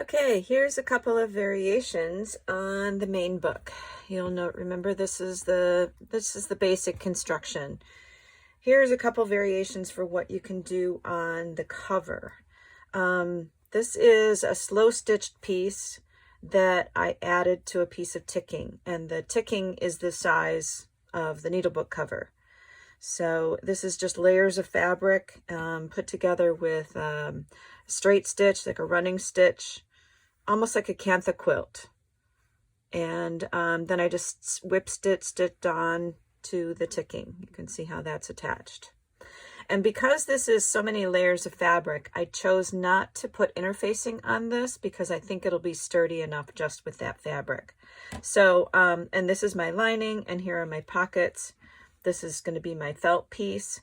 Okay, here's a couple of variations on the main book. You'll note, remember this is the basic construction. Here's a couple variations for what you can do on the cover. This is a slow stitched piece that I added to a piece of ticking, and the ticking is the size of the needlebook cover. So this is just layers of fabric put together with straight stitch, like a running stitch, almost like a cantha quilt. And then I just stitched on to the ticking. You can see how that's attached. And because this is so many layers of fabric, I chose not to put interfacing on this because I think it'll be sturdy enough just with that fabric. So, and this is my lining, and here are my pockets. This is going to be my felt piece.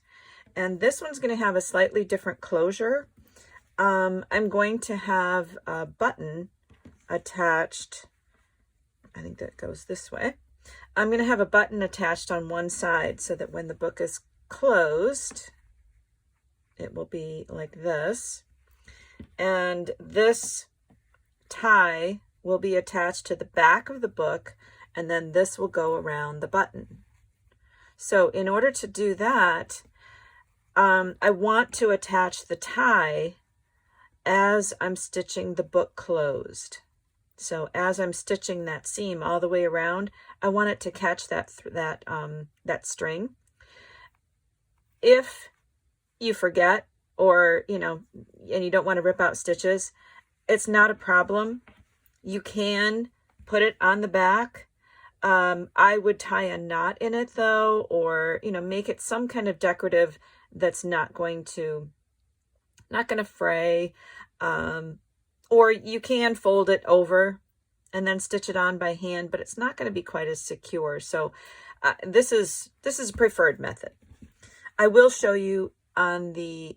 And this one's going to have a slightly different closure. I'm going to have a button attached. I think that goes this way. I'm going to have a button attached on one side so that when the book is closed, it will be like this. And this tie will be attached to the back of the book, and then this will go around the button. So in order to do that, I want to attach the tie as I'm stitching the book closed. So as I'm stitching that seam all the way around, I want it to catch that string. If you forget, or and you don't want to rip out stitches, it's not a problem. You can put it on the back. I would tie a knot in it though, or make it some kind of decorative that's not going to fray. Or you can fold it over and then stitch it on by hand, but it's not going to be quite as secure. So this is a preferred method. I will show you on the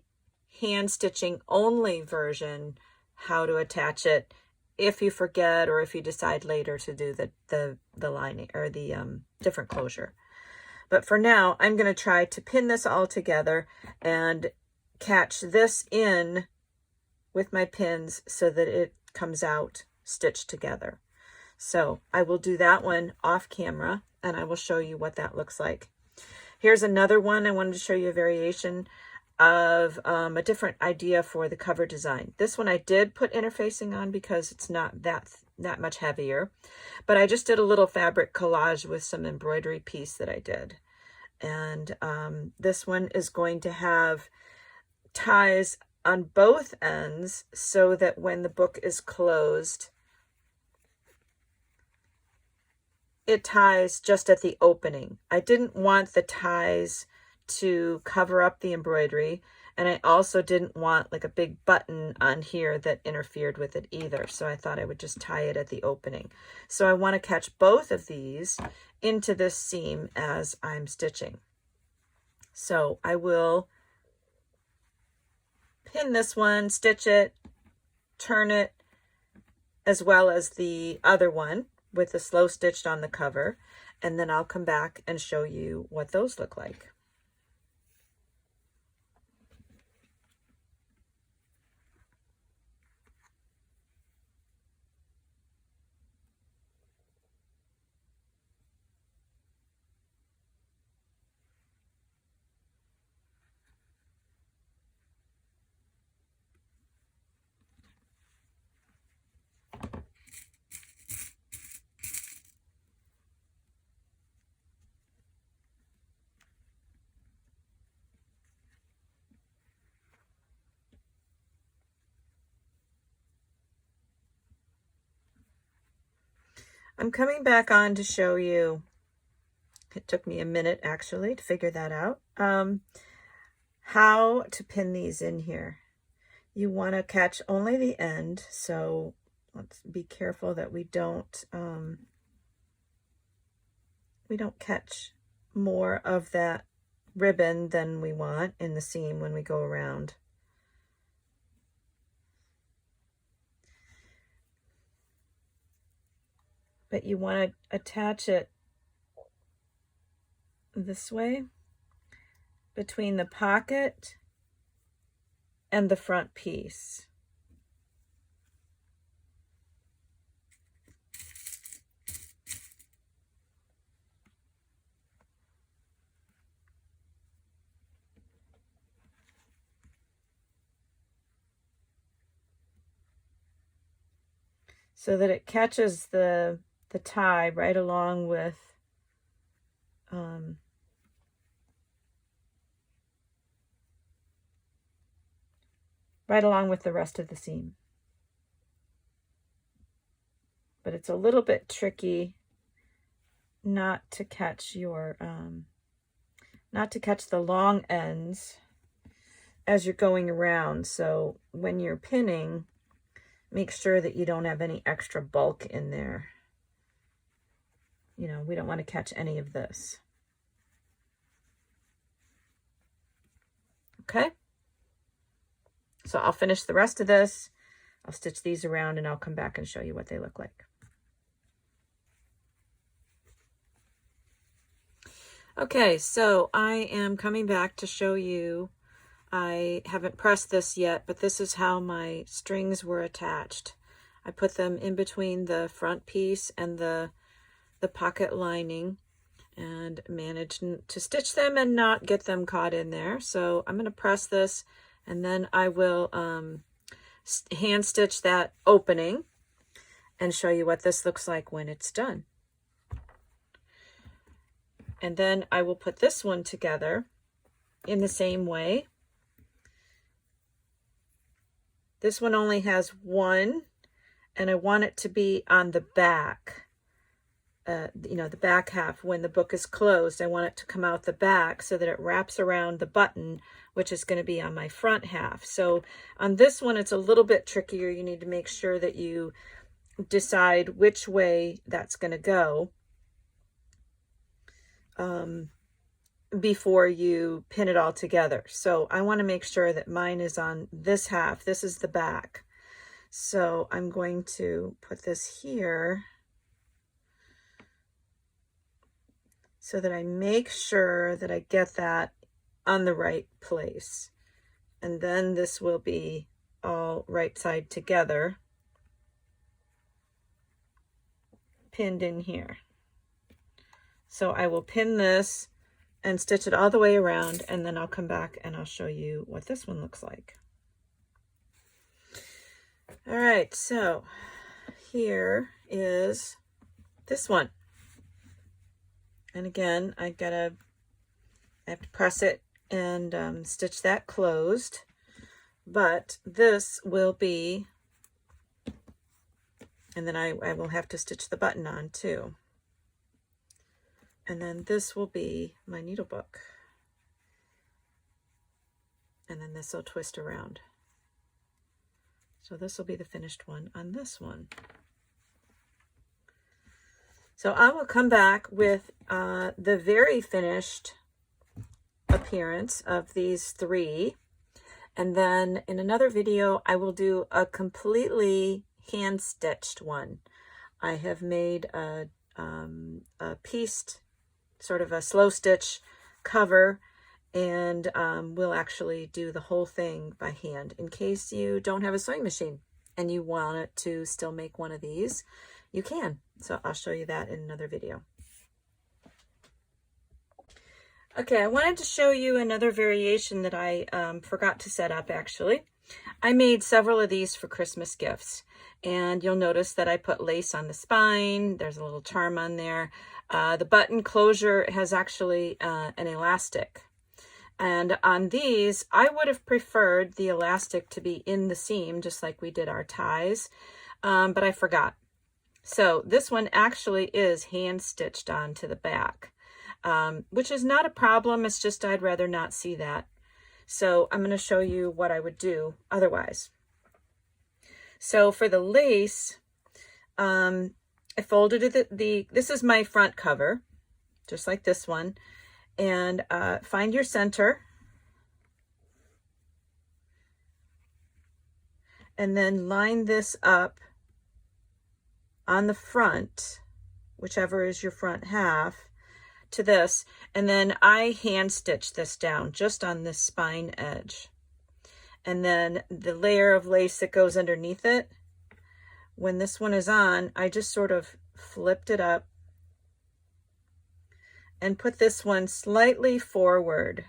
hand stitching only version how to attach it if you forget, or if you decide later to do the lining or the different closure. But for now, I'm going to try to pin this all together and catch this in with my pins so that it comes out stitched together. So I will do that one off camera, and I will show you what that looks like. Here's another one. I wanted to show you a variation of a different idea for the cover design. This one I did put interfacing on because it's not that much heavier, but I just did a little fabric collage with some embroidery piece that I did. And this one is going to have ties on both ends so that when the book is closed, it ties just at the opening. I didn't want the ties to cover up the embroidery, and I also didn't want like a big button on here that interfered with it either. So I thought I would just tie it at the opening. So I want to catch both of these into this seam as I'm stitching. So I will pin this one, stitch it, turn it, as well as the other one with the slow stitched on the cover, and then I'll come back and show you what those look like. I'm coming back on to show you, it took me a minute actually to figure that out, how to pin these in here. You want to catch only the end, so let's be careful that we don't catch more of that ribbon than we want in the seam when we go around. But you want to attach it this way between the pocket and the front piece. so that it catches the tie right along with the rest of the seam. But it's a little bit tricky not to catch your not to catch the long ends as you're going around. So when you're pinning, make sure that you don't have any extra bulk in there. You know, we don't want to catch any of this. Okay. So I'll finish the rest of this. I'll stitch these around and I'll come back and show you what they look like. Okay, so I am coming back to show you. I haven't pressed this yet, but this is how my strings were attached. I put them in between the front piece and the pocket lining and managed to stitch them and not get them caught in there. So I'm going to press this and then I will hand stitch that opening and show you what this looks like when it's done. And then I will put this one together in the same way. This one only has one, and I want it to be on the back. You know, the back half. When the book is closed, I want it to come out the back so that it wraps around the button, which is going to be on my front half. So on this one, it's a little bit trickier. You need to make sure that you decide which way that's going to go before you pin it all together. So I want to make sure that mine is on this half. This is the back. So I'm going to put this here so that I make sure that I get that on the right place. And then this will be all right side together, pinned in here. So I will pin this and stitch it all the way around, and then I'll come back and I'll show you what this one looks like. All right, so here is this one. And again, I have to press it and stitch that closed, but this will be, and then I will have to stitch the button on too. And then this will be my needle book. And then this will twist around. So this will be the finished one on this one. So I will come back with the very finished appearance of these three. And then in another video, I will do a completely hand-stitched one. I have made a pieced, sort of a slow stitch cover, and we'll actually do the whole thing by hand in case you don't have a sewing machine and you want it to still make one of these. You can. So I'll show you that in another video. Okay, I wanted to show you another variation that I forgot to set up actually. I made several of these for Christmas gifts, and you'll notice that I put lace on the spine. There's a little charm on there. The button closure has actually an elastic. And on these, I would have preferred the elastic to be in the seam, just like we did our ties, but I forgot. So this one actually is hand stitched onto the back, which is not a problem. It's just I'd rather not see that. So I'm going to show you what I would do otherwise. So for the lace, I folded this is my front cover, just like this one, and find your center, and then line this up on the front, whichever is your front half, to this, and then I hand stitch this down just on this spine edge. And then the layer of lace that goes underneath it, when this one is on, I just sort of flipped it up and put this one slightly forward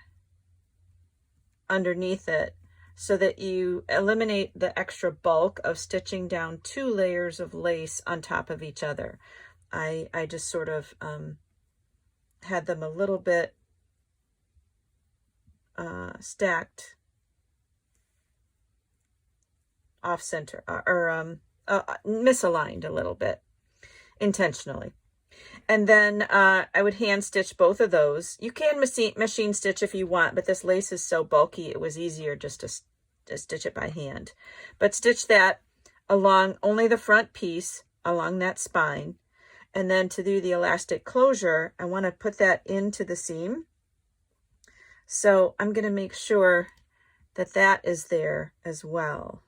underneath it so that you eliminate the extra bulk of stitching down 2 layers of lace on top of each other. I just sort of had them a little bit stacked off center, or misaligned a little bit intentionally. And then I would hand stitch both of those. You can machine stitch if you want, but this lace is so bulky, it was easier just to stitch it by hand. But stitch that along only the front piece, along that spine. And then to do the elastic closure, I want to put that into the seam. So I'm going to make sure that that is there as well.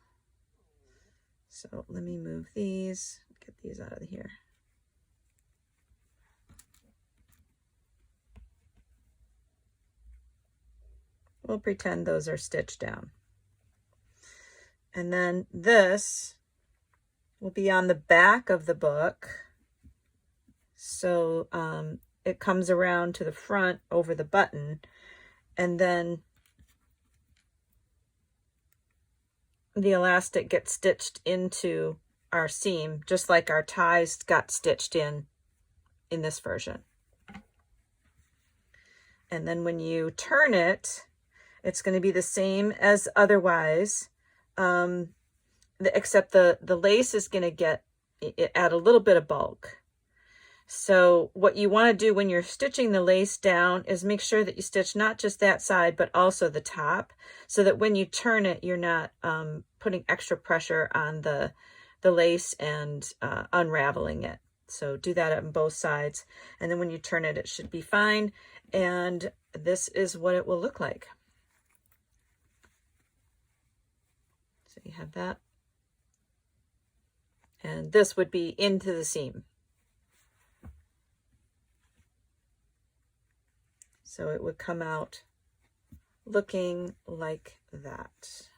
So let me move these, get these out of here. We'll pretend those are stitched down. And then this will be on the back of the book. So it comes around to the front over the button, and then the elastic gets stitched into our seam, just like our ties got stitched in this version. And then when you turn it, it's going to be the same as otherwise, except the lace is going to add a little bit of bulk. So what you want to do when you're stitching the lace down is make sure that you stitch not just that side, but also the top, so that when you turn it, you're not putting extra pressure on the lace and unraveling it. So do that on both sides. And then when you turn it, it should be fine. And this is what it will look like. So you have that. And this would be into the seam. So it would come out looking like that.